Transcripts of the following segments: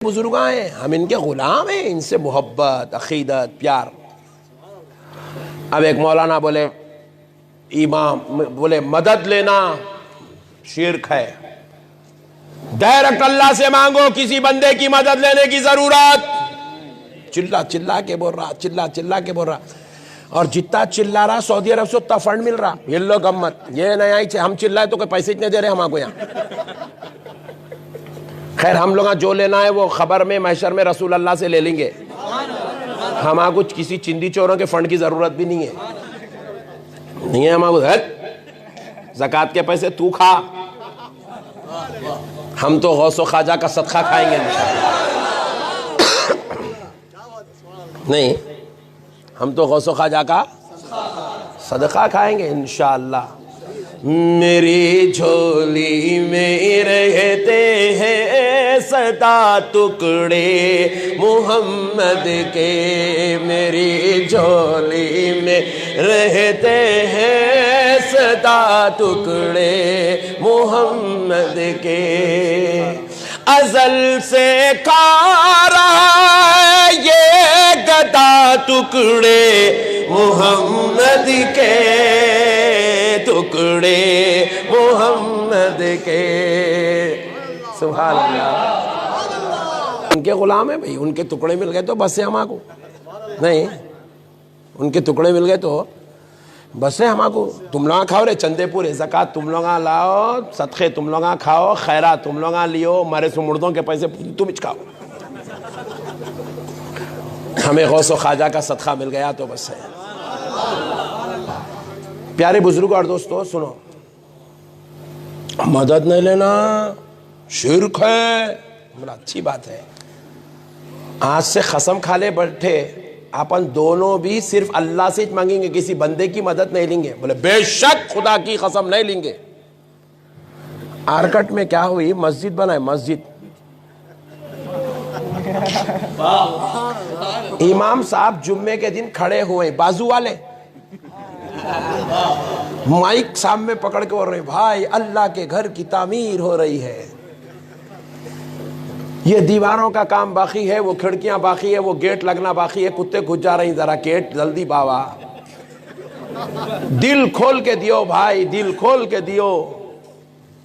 बुजुर्ग आए, हम इनके गुलाम हैं, इनसे मोहब्बत, अकीदत, प्यार। अब एक मौलाना बोले, इमाम बोले मदद लेना शिर्क है, डायरेक्ट अल्लाह से मांगो, किसी बंदे की मदद लेने की जरूरत। चिल्ला चिल्ला के बोल रहा, चिल्ला चिल्ला के बोल रहा, और जितना चिल्ला रहा सऊदी अरब से उतना फंड मिल रहा। ये लो गम्मत, ये नहीं हम चिल्लाए तो कोई पैसे इतने दे रहे हमको यहाँ। खैर हम लोग जो लेना है वो खबर में महशर में रसूल अल्लाह से ले लेंगे। हमारा कुछ किसी चिंदी चोरों के फंड की जरूरत भी नहीं है, नहीं है हमारा। ज़कात के पैसे तू खा, हम तो गौसो ख्वाजा का सदका खाएंगे नहीं, हम तो गौसो ख्वाजा का सदका खाएंगे इंशाअल्लाह। मेरी झोली में रहते हैं सदा टुकड़े मोहम्मद के, मेरी झोली में रहते हैं सदा टुकड़े मोहम्मद के। अज़ल से खा रहा है ये गदा टुकड़े मोहम्मद के, टुकड़े मोहम्मद के। सुभान अल्लाह। उनके गुलाम है भाई, उनके टुकड़े मिल गए तो बस है हमाको, नहीं उनके टुकड़े मिल गए तो बस है हमाको। तुम लोग खाओ रे चंदे पूरे, ज़कात तुम लोग लाओ, सदक़े तुम लोग खाओ, खैरा तुम लोग लियो, मरे सो मुर्दों के पैसे तुम ही खाओ, हमें गौसो ख्वाजा का सदका मिल गया तो बस है। प्यारे बुजुर्ग और दोस्तों सुनो, मदद नहीं लेना शिर्क है, बड़ा अच्छी बात है। आज से कसम खा ले बैठे, अपन दोनों भी सिर्फ अल्लाह से मांगेंगे, किसी बंदे की मदद नहीं लेंगे। बोले बेशक खुदा की कसम नहीं लेंगे। आरकट में क्या हुई, मस्जिद बनाए, मस्जिद, इमाम साहब जुम्मे के दिन खड़े हुए, बाजू वाले माइक सामने पकड़ के बोल रहे, भाई अल्लाह के घर की तामीर हो रही है, ये दीवारों का काम बाकी है, वो खिड़कियां बाकी है, वो गेट लगना बाकी है, कुत्ते घुस जा रहे हैं, जरा गेट जल्दी बाबा, दिल खोल के दियो भाई, दिल खोल के दियो।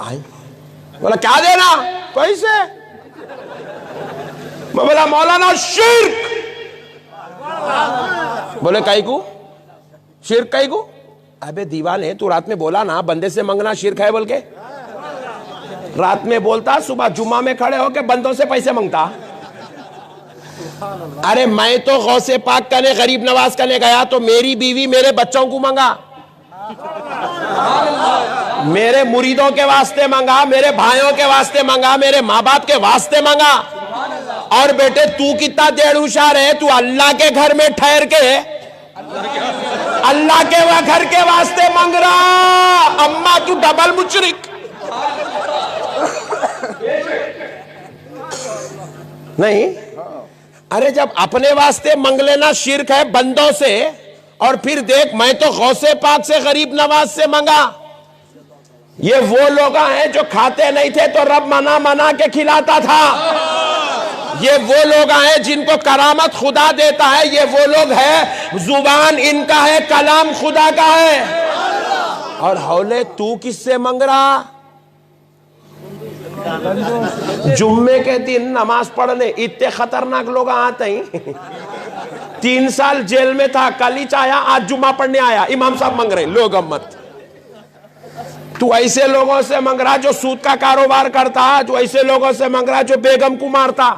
आई बोला क्या देना, पैसे। मैं बोला मौलाना शिर्क। बोले काई को शिर्क, काई को? अबे दीवाने, तू रात में बोला ना बंदे से मंगना शिर्क है बोल के, रात में बोलता, सुबह जुम्मा में खड़े होके बंदों से पैसे मांगता। अरे मैं तो गौसे पाक करने, गरीब नवाज करने गया तो मेरी बीवी मेरे बच्चों को मांगा, मेरे मुरीदों के वास्ते मांगा, मेरे भाइयों के वास्ते मांगा, मेरे माँ बाप के वास्ते मांगा। और बेटे तू कितना देर होशियार है, तू अल्लाह के घर में ठहर के अल्लाह के घर के वास्ते मांग रहा। अम्मा तू डबल मुशरिक। नहीं, अरे जब अपने वास्ते मंग लेना शिर्क है बंदों से, और फिर देख मैं तो गौसे पाक से गरीब नवाज से मांगा। ये वो लोग हैं जो खाते नहीं थे तो रब मना मना के खिलाता था। ये वो लोग हैं जिनको करामत खुदा देता है। ये वो लोग हैं जुबान इनका है, कलाम खुदा का है। और हौले तू किससे मांग रहा? जुम्मे के दिन नमाज पढ़ने इतने खतरनाक लोग आते हैं। 3 साल जेल में था, कल ही आया, आज जुम्मा पढ़ने आया, इमाम साहब मांग रहे, लोग मत। तू ऐसे लोगों से मांग रहा जो सूद का कारोबार करता, जो ऐसे लोगों से मांग रहा जो बेगम को मारता,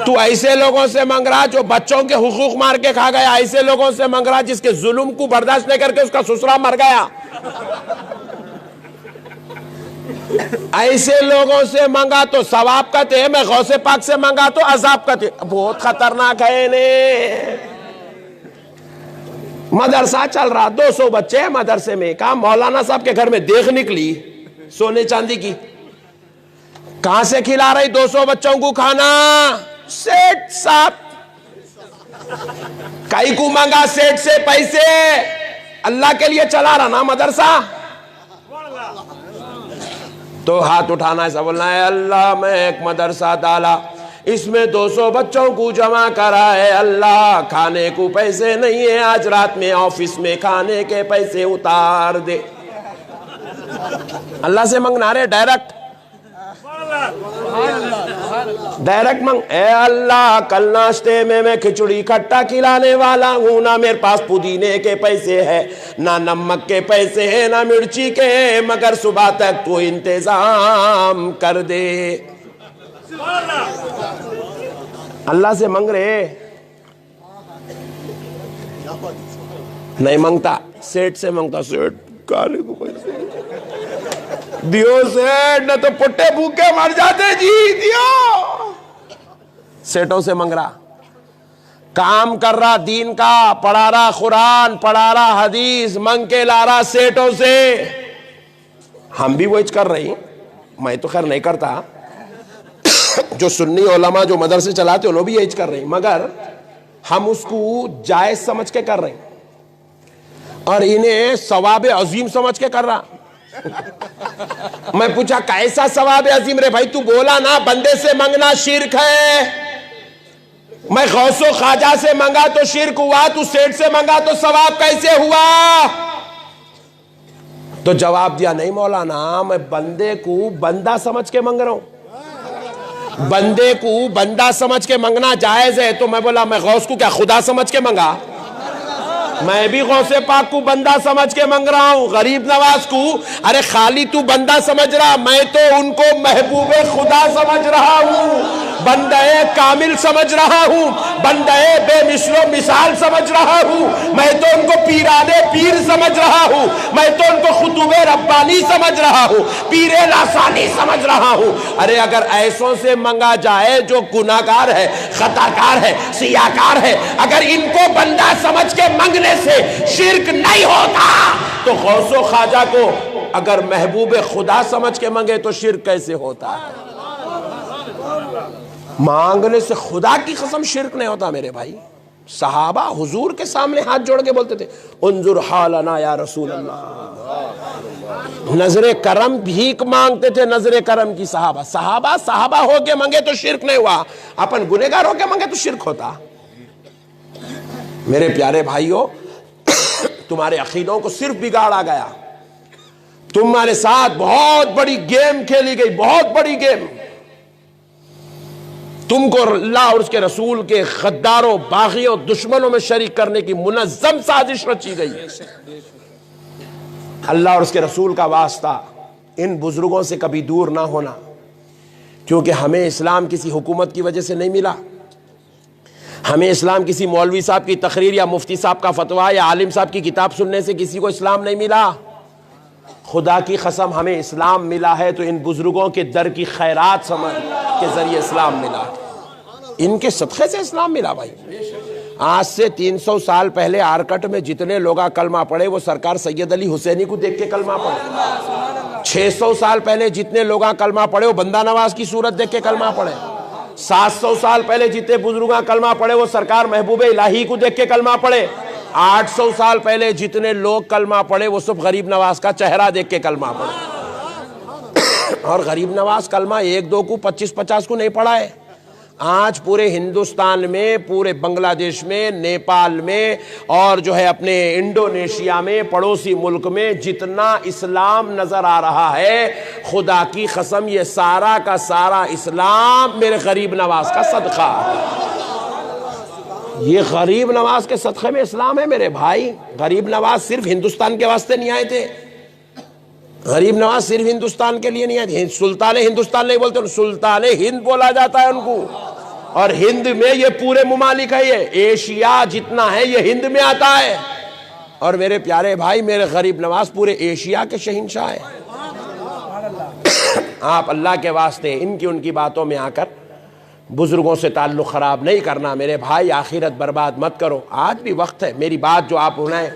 तू ऐसे लोगों से मांग रहा जो बच्चों के हुकूक मार के खा गया, ऐसे लोगों से मांग रहा जिसके जुल्म को बर्दाश्त नहीं करके उसका ससुरा मर गया, ऐसे लोगों से मांगा तो सवाब कहते हैं, मैं गौसे पाक से मांगा तो अजाब कहते। बहुत खतरनाक है ने। मदरसा चल रहा, 200 बच्चे हैं मदरसे में। कहा मौलाना साहब के घर में देख निकली सोने चांदी की, कहां से खिला रही 200 बच्चों को खाना? सेठ साहब। कई को मांगा सेठ से पैसे, अल्लाह के लिए चला रहा ना मदरसा। तो हाथ उठाना, ऐसा बोलना है अल्लाह मैं एक मदरसा डाला, इसमें 200 बच्चों को जमा करा है, अल्लाह खाने को पैसे नहीं है, आज रात में ऑफिस में खाने के पैसे उतार दे। अल्लाह से मांगना रे, डायरेक्ट मंग। ए अल्लाह कल नाश्ते में मैं खिचड़ी खट्टा खिलाने वाला हूँ, ना मेरे पास पुदीने के पैसे है, ना नमक के पैसे है, ना मिर्ची के, मगर सुबह तक तू इंतजाम कर दे। अल्लाह से मांग रहे, नहीं मांगता, सेठ से मांगता, सेठ काले को पैसे दियो सेठ, न तो पुट्टे भूखे मर जाते जी, दियो। सेठों से मांग रहा, काम कर रहा दीन का, पढ़ा रहा कुरान, पढ़ा रहा हदीस, मांग के ला रहा सेठों से। हम भी वही कर रही, मैं तो खैर नहीं करता, जो सुन्नी उलमा जो मदरसे चलाते हैं लोग भी यही कर रहे हैं, मगर हम उसको जायज समझ के कर रहे हैं और इन्हें सवाब अजीम समझ के कर रहा। मैं पूछा कैसा सवाब अजीम रे भाई? तू बोला ना बंदे से मांगना शिर्क है, मैं गौसो ख्वाजा से मांगा तो शिर्क हुआ, तू सेठ से मांगा तो सवाब कैसे हुआ? तो जवाब दिया, नहीं मौलाना मैं बंदे को बंदा समझ के मांग रहा हूं, बंदे को बंदा समझ के मांगना जायज है। तो मैं बोला मैं गौस को क्या खुदा समझ के मांगा? मैं भी गौसे पाक को बंदा समझ के मांग रहा हूं, गरीब नवाज को अरे खाली तू बंदा समझ रहा, मैं तो उनको महबूबे खुदा समझ रहा हूं, बंदे कामिल समझ रहा हूं, बंदे बेमिसलो मिसाल समझ रहा हूं, मैं तो उनको पीराने पीर समझ रहा हूं, मैं तो उनको खुतूबे रब्बानी समझ रहा हूं, पीरे लासानी समझ रहा हूं। अरे अगर ऐसों से मांगा जाए जो गुनाहगार है, खताकार है, सियाकार है, अगर इनको बंदा समझ के मांगने से शिर्क नहीं होता तो गौसो ख्वाजा को अगर महबूब खुदा समझ के मांगे तो शिर्क कैसे होता है? मांगने से खुदा की कसम शिर्क नहीं होता मेरे भाई। सहाबा हुजूर के सामने हाथ जोड़ के बोलते थे उन्जुर हालना या रसूल अल्लाह, नजरे करम भीख मांगते थे, नजरे करम की। सहाबा हो के मांगे तो शिर्क नहीं हुआ, अपन गुनेगार हो के मांगे तो शिर्क होता। मेरे प्यारे भाइयों, तुम्हारे अकीदों को सिर्फ बिगाड़ा गया, तुम्हारे साथ बहुत बड़ी गेम खेली गई, बहुत बड़ी गेम। तुमको अल्लाह और उसके रसूल के गद्दारों, बागियों, दुश्मनों में शरीक करने की मुनज़्ज़म साजिश रची गई। अल्लाह और उसके रसूल का वास्ता इन बुजुर्गों से कभी दूर ना होना, क्योंकि हमें इस्लाम किसी हुकूमत की वजह से नहीं मिला, हमें इस्लाम किसी मौलवी साहब की तकरीर या मुफ्ती साहब का फतवा या आलिम साहब की किताब सुनने से किसी को इस्लाम नहीं मिला। खुदा की कसम हमें इस्लाम मिला है तो इन बुजुर्गों के दर की खैरात समझ के जरिए इस्लाम मिला, इनके सदक़े से इस्लाम मिला भाई। आज से 300 साल पहले आरकट में जितने लोग कलमा पढ़े वो सरकार सैयद अली हुसैनी को देख के कलमा पढ़े। 600 साल पहले जितने लोग कलमा पढ़े वो बंदा नवाज की सूरत देख के कलमा पढ़े। 700 साल पहले जितने बुजुर्ग कलमा पढ़े वो सरकार महबूब इलाही को देख के कलमा पढ़े। 800 साल पहले जितने लोग कलमा पढ़े वो सब गरीब नवाज का चेहरा देख के कलमा पढ़े। और गरीब नवाज कलमा 1-2 को 25-50 को नहीं पढ़ा है। आज पूरे हिंदुस्तान में, पूरे बांग्लादेश में, नेपाल में और जो है अपने इंडोनेशिया में, पड़ोसी मुल्क में जितना इस्लाम नजर आ रहा है, खुदा की कसम ये सारा का सारा इस्लाम मेरे गरीब नवाज का सदका है। ये गरीब नवाज के सदक़े में इस्लाम है मेरे भाई। गरीब नवाज सिर्फ हिंदुस्तान के वास्ते नहीं आए थे, गरीब नवाज सिर्फ हिंदुस्तान के लिए नहीं आए थे। सुल्तान हिंदुस्तान नहीं बोलते, सुल्तान हिंद बोला जाता है उनको। और हिंद में ये पूरे मुमालिक है, ये एशिया जितना है ये हिंद में आता है। और मेरे प्यारे भाई, मेरे गरीब नवाज पूरे एशिया के शहंशाह है। आप अल्लाह के वास्ते इनकी उनकी बातों में आकर बुजुर्गों से ताल्लुक़ ख़राब नहीं करना मेरे भाई, आखिरत बर्बाद मत करो। आज भी वक्त है। मेरी बात जो आप सुनाए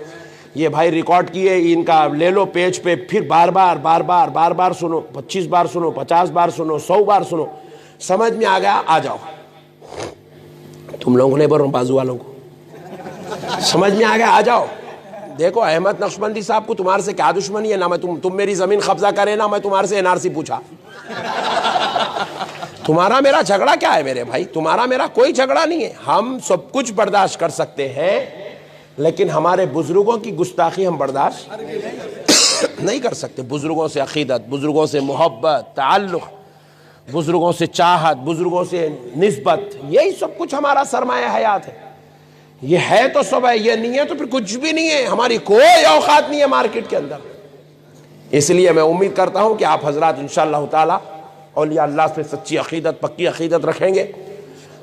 ये भाई रिकॉर्ड किए, इनका ले लो पेज पे, फिर बार बार सुनो, 25 बार सुनो, 50 बार सुनो, 100 बार सुनो। समझ में आ गया? आ जाओ। तुम लोगों ने बोलो बाजू वालों को समझ में आ गया? आ जाओ। देखो अहमद नक्शबंदी साहब को तुम्हारे से क्या दुश्मनी है? ना मैं तुम मेरी जमीन कब्जा करे, ना मैं तुम्हारे से एनआरसी पूछा। तुम्हारा मेरा झगड़ा क्या है मेरे भाई? तुम्हारा मेरा कोई झगड़ा नहीं है। हम सब कुछ बर्दाश्त कर सकते हैं, लेकिन हमारे बुजुर्गों की गुस्ताखी हम बर्दाश्त नहीं कर सकते। बुजुर्गों से अकीदत, बुजुर्गों से मोहब्बत, ताल्लुक़, बुजुर्गों से चाहत, बुजुर्गों से निस्बत, यही सब कुछ हमारा सरमाया हयात है। ये है तो सब है, ये नहीं है तो फिर कुछ भी नहीं है। हमारी कोई औकात नहीं है मार्केट के अंदर। इसलिए मैं उम्मीद करता हूं कि आप हजरात इंशाअल्लाह ताला औलिया अल्लाह से सच्ची अकीदत, पक्की अकीदत रखेंगे,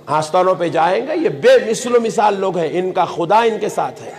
आस्थानों पे जाएंगे। ये बेमिसाल मिसाल लोग हैं, इनका खुदा इनके साथ है।